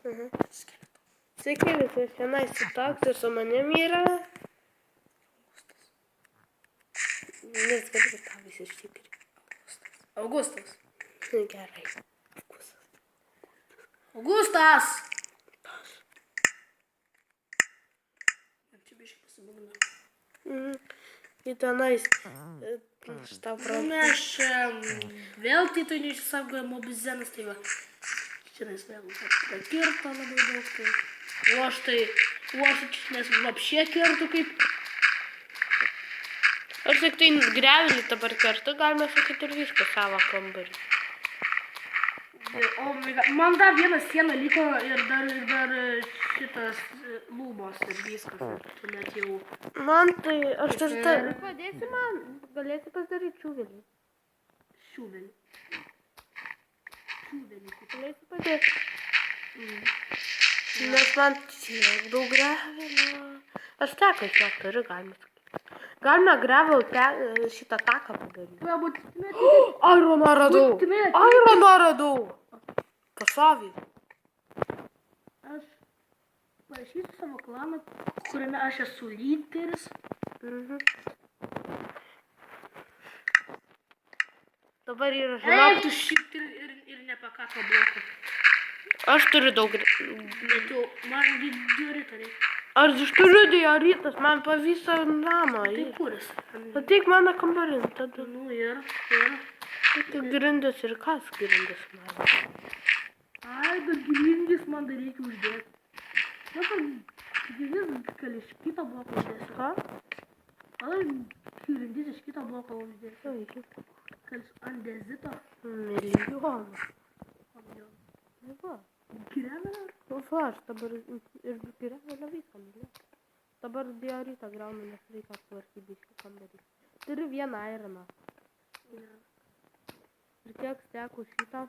Sveiki visi, šiandien Sitoks ir su manim yra... Nesvarbu, tau visi ištikri. Augustas. Gerai. Augustas! Čia biškai pasibūgina. Į tenais... Šitą Mes vėl tai neišsaugojimo bizenas, tai va. Šiandien vėl pakirto labai daug, tai o aš čia nes lapšė kirtų kaip... Aš tik tai grevelį dabar kertu, galima sakyti ir viską savo kambarį. O man dar vieną sieną liko ir dar šitas lūbos ir viskas. Tai net jau... Man tai... Aš dar... Padėsi man, galėsi pasidaryti čiuvelį. Šiuvelį. Galėsi padėti. Nes man tiek daug grevelio. Aš teką tiek turiu, galima sakyti. Galime grevelį šitą taką padaryti. Ironą radau! Ironą radau! Pasavį. Aš parašysiu savo klaną, kuriame aš esu lyderis. Dabar yra Reiktų šipt ir nepakako blokų. Aš turiu daug... Bet jau man diorito reikia. Aš turiu dioritas, man po visą namą. Tai kuris? Pateik mano kambarin, tada. Nu ir. Tai grindis ir kas grindis man? Ai, bet grindis man dar reikia uždėti. Na, grindis gal iš kito bloko uždėsiu. Ką? Gal grindis iš kito bloko uždėsiu. Gal ant dezito. Milijoną. Nu va. Grevelio? Nu va, aš dabar ir grevelio viską milijoną. Dabar dioritą graunu, nes reikia aptvarkyti šį kambarį. Turiu vieną ironą. Ir kiek stekus šitą.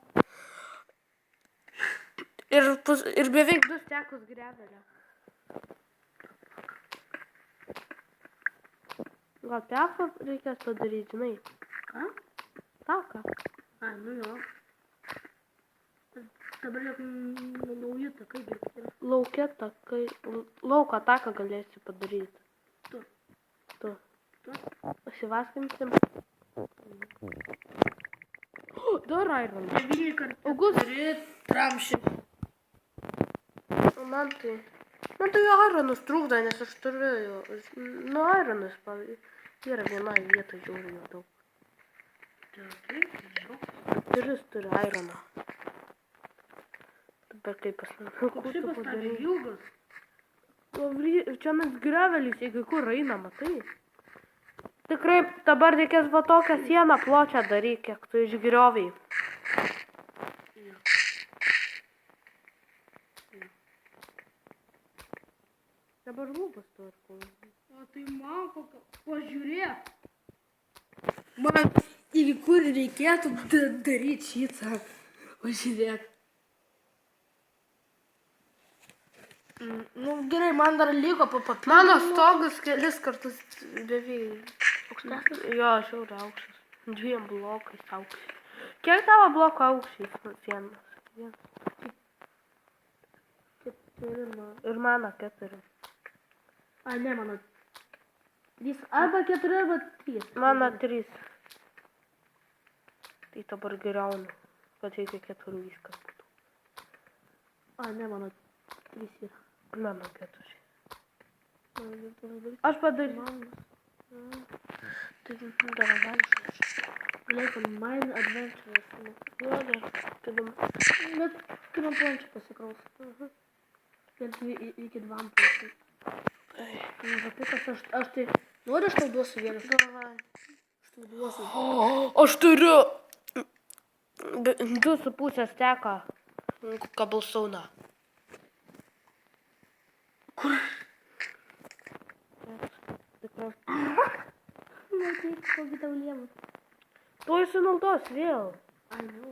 Ir beveik 2 stekus grevelio. Gal teką reikės padaryti, žinai? Ką? Taką. Ai, nu jo. Dabar jau nauji takai yra. Lauke takai. Lauko taką galėsi padaryti. Tu. Pasivaskinsim. Dar iron. 9 kartų. Augustas. Turi tramšį. Man tai ironus trūkdo, nes aš turiu jo. Nu, ironus yra vienai vietai žiūriu jo daug. Turi ironą. Dabar kaip Kaip pastatė ilgas? Čia mes grevelis, jeigu kur eina, matai. Tikrai dabar reikės va tokią sieną pločią daryti, kiek tu išgrioviai. Dabar lūpas tvarkau. O tai man pažiūrėk. Man iki kur reikėtų daryti šitą. Pažiūrėk. Nu gerai, man dar liko papapildomų. Mano stogas kelis kartus beveik. Aukštesnis? Jo, žiauriai aukštas. 2 blokais aukštas. Kiek tavo bloko aukštas? 1. Ir mano 4. Ai, ne, mano 3. Arba 4, arba 3. Mano 3. Tai dabar griaunu, kad reikia 4 viskas būtų. Ai, ne, mano 3 yra. Mano 4. Aš padarysiu. Tai dar adventure. Galėtum mine adventures. Jo, dar. Bet kai man plančių pasikraus. Iki 2 plančių. Aš tai noriu, aš tau duosiu vieną. Davai. Aš tau duosiu. Aš turiu 2,5 steką kabulsauną. Kur? Matai, kokį tau lievą. Tu įsinaudos vėl. Ai, nu.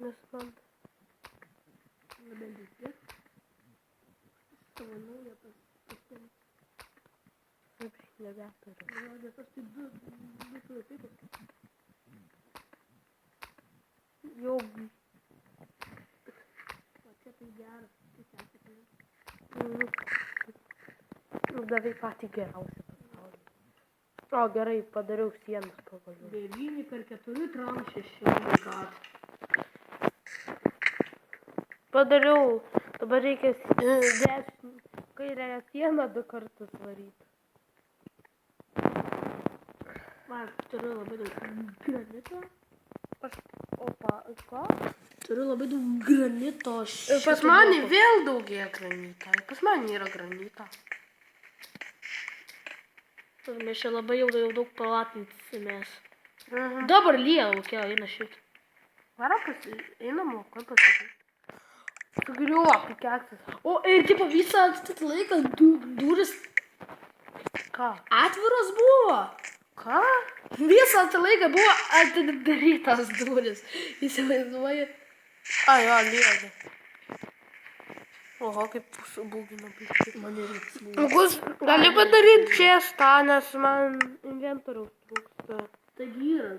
Nes man... Nebent vis. Savo naują pasiėmė. Nebeturiu. Nes aš tai 2 sulaikai. Jau... O čia tai geras. Davai patį geriausią pasaulį. O gerai, padariau sienas pavaliau. 9x4 tram 6 gat. Padariau, dabar reikia kairėje sieną 2 kartus varyti. Man, turiu labai daug granito. Opa, ką? Turiu labai daug granito. Pas mane vėl daugėja granitą. Pas mane yra granitą. Mes čia labai jau daug palatinsimės. Mhm. Dabar lyja laukia, eina šit. Varo einam lauką pasakyti. Sugriuopi keksas. O ir tipo visą atstatį laiką duris Ką? atviros buvo. Ką? Visą tą laiką buvo atidarytas duris. Įsivaizduoji? Ai, jo, lyja. Oho, kaip būgina biškį. Man reiks buvo. Žmogus, gali padaryti čestą, nes man inventoriaus trūksta. Taigi yra.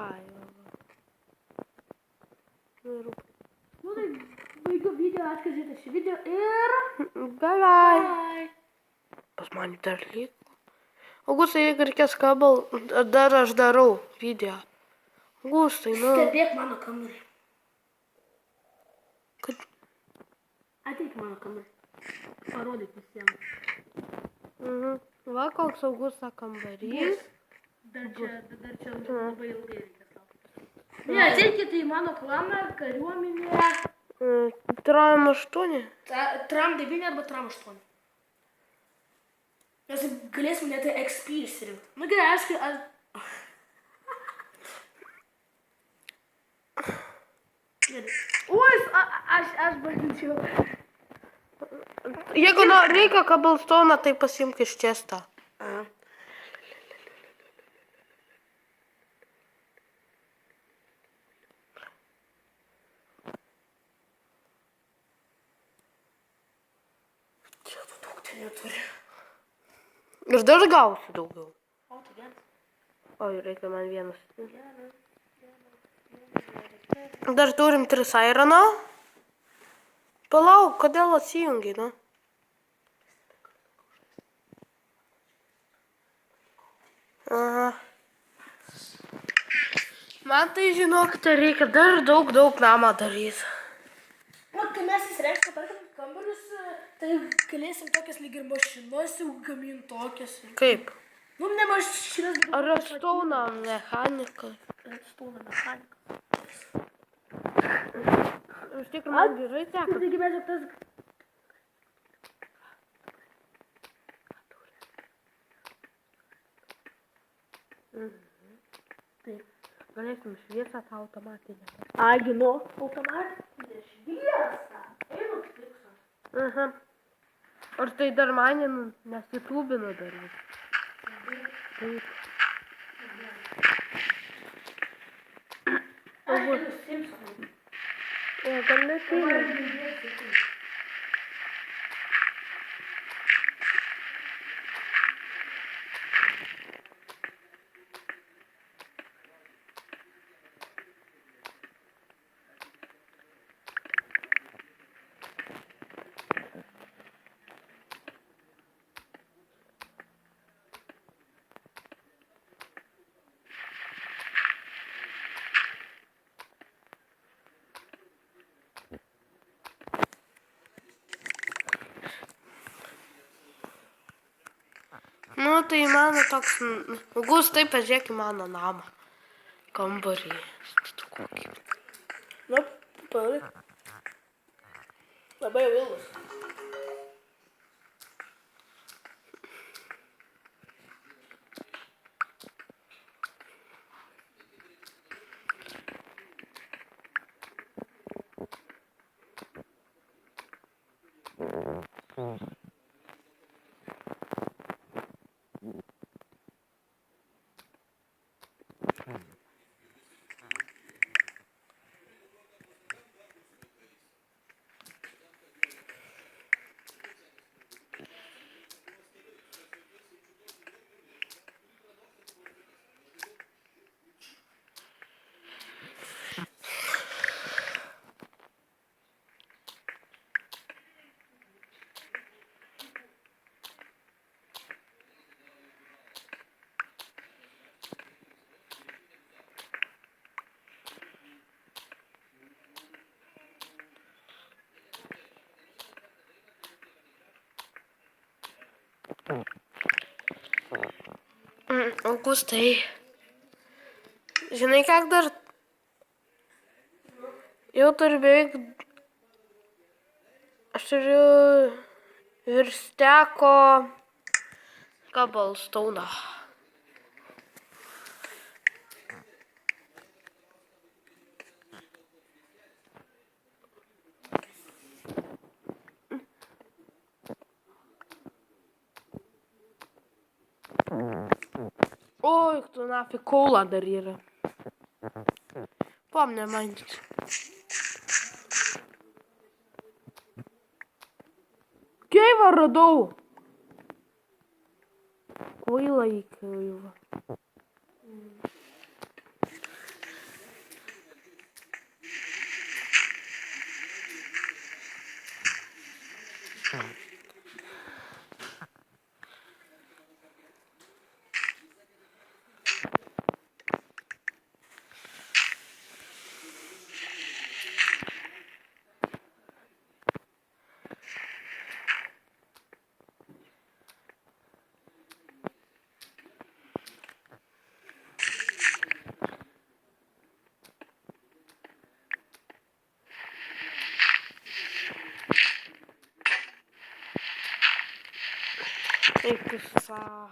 Ai, jo. Nu ir Nu tai baigiu video, ačiū, kad žiūrėjote šį video ir... bye bye. Bye. Pas mane dar liko. Augustai, jeigu reikės kabel, dar aš darau video. Augustai, nu. Stebėk mano kamerį. Kad... Ateik mano kamerį. Parodyk visiems. Va, koks Augusto kambarys. Dar čia labai ilgai reikia laukti. Ne, ateikite į mano klaną, kariuomenę. Tram 8. Tram 9 arba Tram 8. Mes galėsim net XP išsirinkti. Nu gerai, aišku, Oi, aš bandžiau. Jeigu reikia kabelstoną, tai pasimk iš čestą. Čia tu daug ten neturi. Ir dar gausiu daugiau. O, tu vienas. Oi, reikia man vienas. Dar turim 3 airono. Palauk, kodėl atsijungi, nu? Aha. Man tai žinok, tai reikia dar daug namą daryti. O, kai mes įsirengsime, tarkim, kambarius, tai galėsim tokias lyg ir mašinas jau gaminti tokias. Kaip? Nu, ne mašinas, bet... Ar Redstone mechanikas? Redstone mechanikas. Iš tikrųjų, man gerai teko. Taigi mes jau tas... Taip. Galėsim šviesą tą automatinę. Agi, nu, automatinė šviesa. Einu tikslas. Aha. Ar tai dar mane nesitūbino daryti? Taip. Aš einu Simpsonui. O, gal nesijungi? Nu, tai mano toks... Augustai, pažiūrėk į mano namą. Kambarį. Nu, parodyk. Labai jau ilgas. Augustai. Žinai, kiek dar? Jau turiu beveik... Aš turiu virš teko Cobblestone'o. Ой, кто нафиг кола дарира. Помню, мантик. Кейва радоу. Квила и кейва. Eik sa.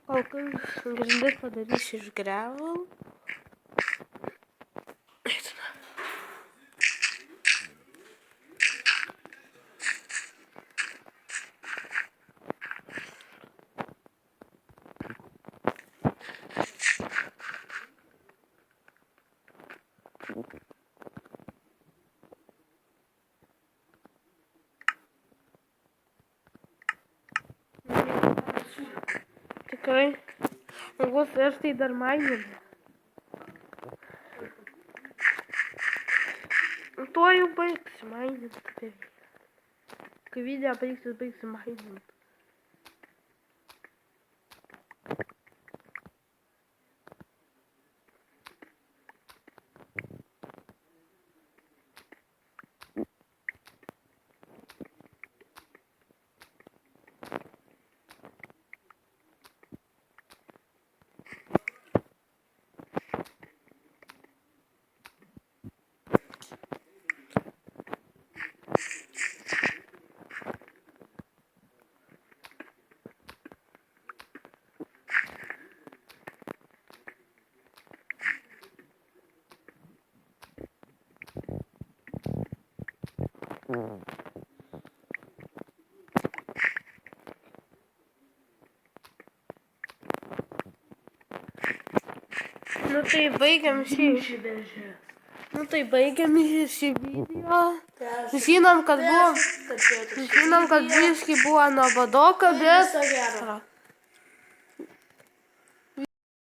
Kol kas grindis padarysiu iš gravel. Tikrai. Žmogus aš tai dar mainin. Tuo jau baigsiu maininti. Kai video baigsiu maininti. Nu tai baigiam šį video. Žinom, kad biškį buvo nuobodoka, bet...